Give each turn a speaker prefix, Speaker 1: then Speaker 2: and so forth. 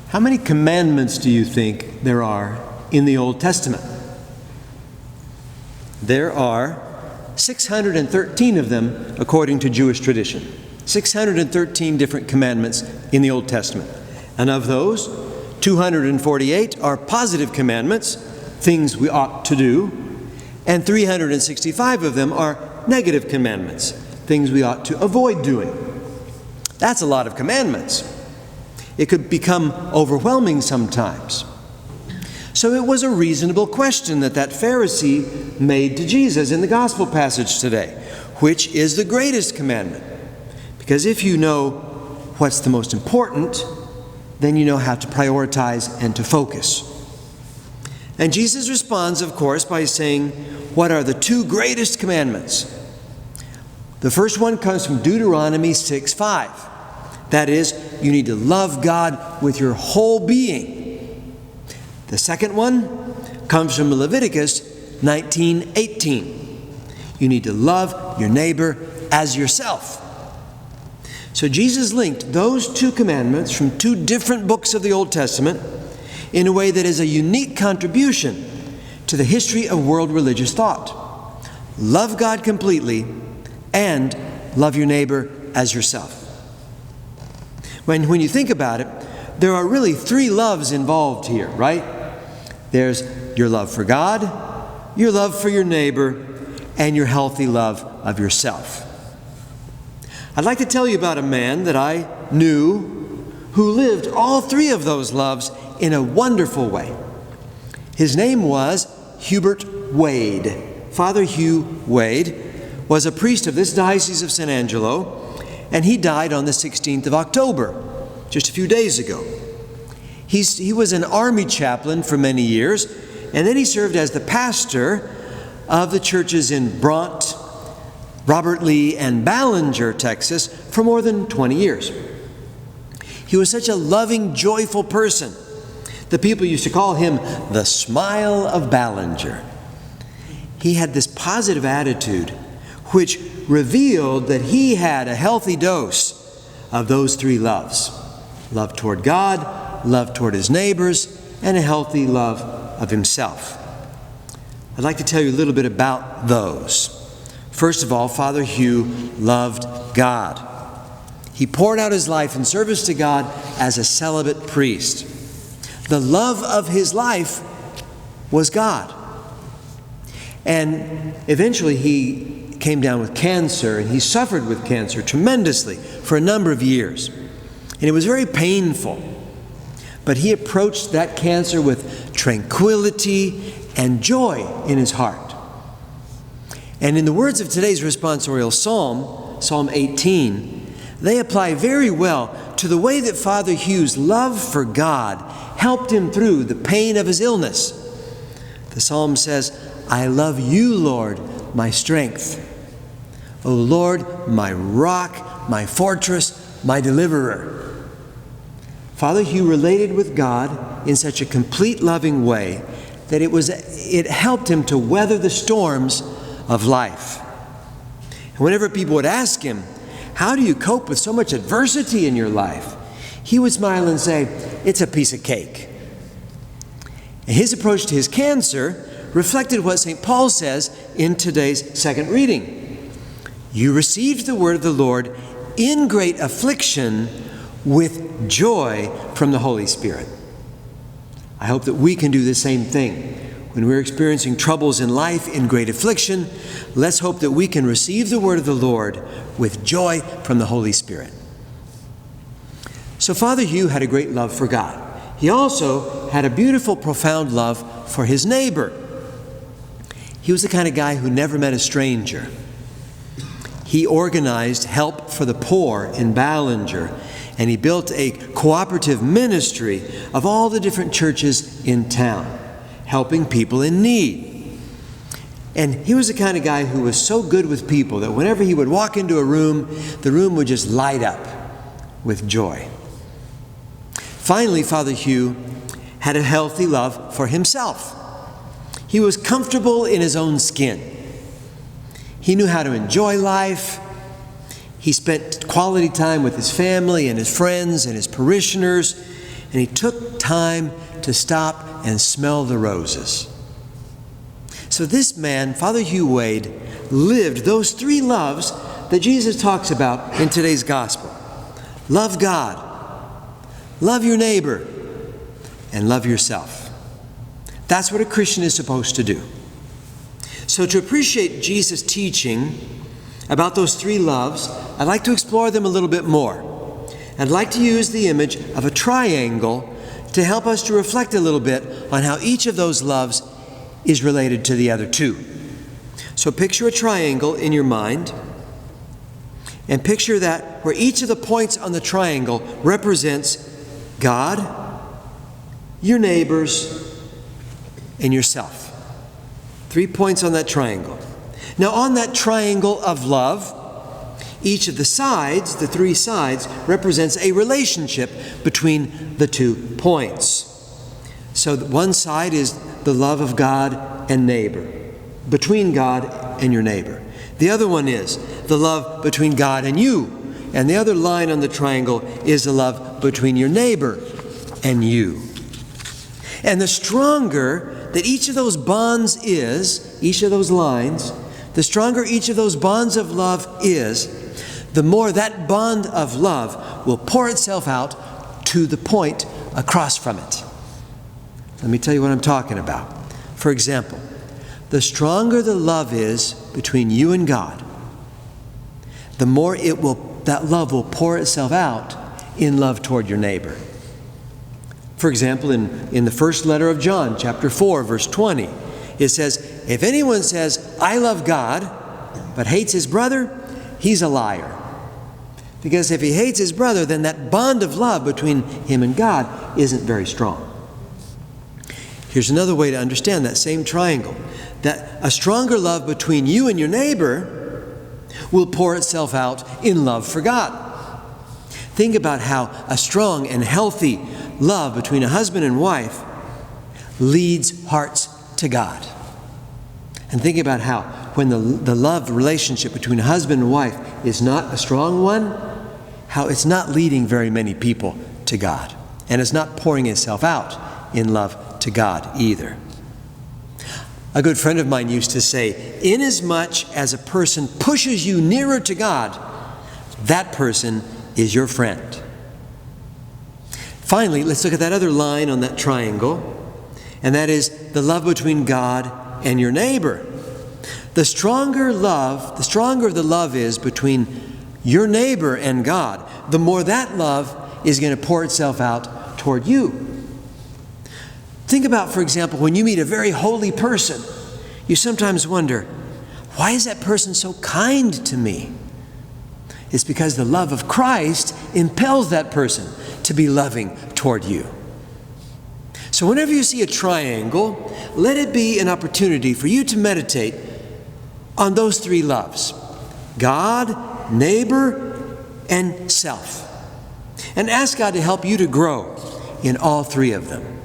Speaker 1: How many commandments do you think there are in the Old Testament? There are 613 of them according to Jewish tradition. 613 different commandments in the Old Testament. And of those, 248 are positive commandments, things we ought to do, and 365 of them are negative commandments, things we ought to avoid doing. That's a lot of commandments. It could become overwhelming sometimes. So it was a reasonable question that Pharisee made to Jesus in the gospel passage today. Which is the greatest commandment? Because if you know what's the most important, then you know how to prioritize and to focus. And Jesus responds, of course, by saying, what are the two greatest commandments? The first one comes from Deuteronomy 6:5. That is, you need to love God with your whole being. The second one comes from Leviticus 19:18. You need to love your neighbor as yourself. So Jesus linked those two commandments from two different books of the Old Testament in a way that is a unique contribution to the history of world religious thought. Love God completely and love your neighbor as yourself. When you think about it, there are really three loves involved here, right? There's your love for God, your love for your neighbor, and your healthy love of yourself. I'd like to tell you about a man that I knew who lived all three of those loves in a wonderful way. His name was Hubert Wade. Father Hugh Wade was a priest of this diocese of San Angelo, and he died on the 16th of October, just a few days ago. He was an army chaplain for many years, and then he served as the pastor of the churches in Brant, Robert Lee, and Ballinger, Texas, for more than 20 years. He was such a loving, joyful person. The people used to call him the Smile of Ballinger. He had this positive attitude which revealed that he had a healthy dose of those three loves. Love toward God, love toward his neighbors, and a healthy love of himself. I'd like to tell you a little bit about those. First of all, Father Hugh loved God. He poured out his life in service to God as a celibate priest. The love of his life was God. And eventually he came down with cancer, and he suffered with cancer tremendously for a number of years. And it was very painful. But he approached that cancer with tranquility and joy in his heart. And in the words of today's responsorial psalm, Psalm 18, they apply very well to the way that Father Hugh's love for God helped him through the pain of his illness. The psalm says, I love you, Lord, my strength. O Lord, my rock, my fortress, my deliverer. Father Hugh related with God in such a complete, loving way that it helped him to weather the storms of life. And whenever people would ask him, how do you cope with so much adversity in your life? He would smile and say, it's a piece of cake. And his approach to his cancer reflected what St. Paul says in today's second reading. You received the word of the Lord in great affliction with joy from the Holy Spirit. I hope that we can do the same thing. When we're experiencing troubles in life, in great affliction, let's hope that we can receive the word of the Lord with joy from the Holy Spirit. So Father Hugh had a great love for God. He also had a beautiful, profound love for his neighbor. He was the kind of guy who never met a stranger. He organized help for the poor in Ballinger, and he built a cooperative ministry of all the different churches in town, helping people in need. And he was the kind of guy who was so good with people that whenever he would walk into a room, the room would just light up with joy. Finally, Father Hugh had a healthy love for himself. He was comfortable in his own skin. He knew how to enjoy life. He spent quality time with his family and his friends and his parishioners. and he took time to stop and smell the roses. So this man, Father Hugh Wade, lived those three loves that Jesus talks about in today's gospel. Love God, love your neighbor, and love yourself. That's what a Christian is supposed to do. So to appreciate Jesus' teaching about those three loves, I'd like to explore them a little bit more. I'd like to use the image of a triangle to help us to reflect a little bit on how each of those loves is related to the other two. So picture a triangle in your mind, and picture that where each of the points on the triangle represents God, your neighbors, and yourself. 3 points on that triangle. Now on that triangle of love, each of the sides, the three sides, represents a relationship between the 2 points. So one side is the love of God and neighbor, between God and your neighbor. The other one is the love between God and you. And the other line on the triangle is the love between your neighbor and you. And the stronger that each of those bonds is, each of those lines, the stronger each of those bonds of love is, the more that bond of love will pour itself out to the point across from it. Let me tell you what I'm talking about. For example, the stronger the love is between you and God, the more that love will pour itself out in love toward your neighbor. For example, in the first letter of John, chapter 4, verse 20, it says, if anyone says, I love God, but hates his brother, he's a liar. Because if he hates his brother, then that bond of love between him and God isn't very strong. Here's another way to understand that same triangle. That a stronger love between you and your neighbor will pour itself out in love for God. Think about how a strong and healthy love between a husband and wife leads hearts to God. And think about how when the love relationship between a husband and wife is not a strong one, how it's not leading very many people to God. And it's not pouring itself out in love to God either. A good friend of mine used to say, inasmuch as a person pushes you nearer to God, that person is your friend. Finally, let's look at that other line on that triangle, and that is the love between God and your neighbor. The stronger the love is between your neighbor and God, the more that love is going to pour itself out toward you. Think about, for example, when you meet a very holy person, you sometimes wonder, why is that person so kind to me? It's because the love of Christ impels that person to be loving toward you. So whenever you see a triangle, let it be an opportunity for you to meditate on those 3 loves: God, neighbor, and self. And ask God to help you to grow in all 3 of them.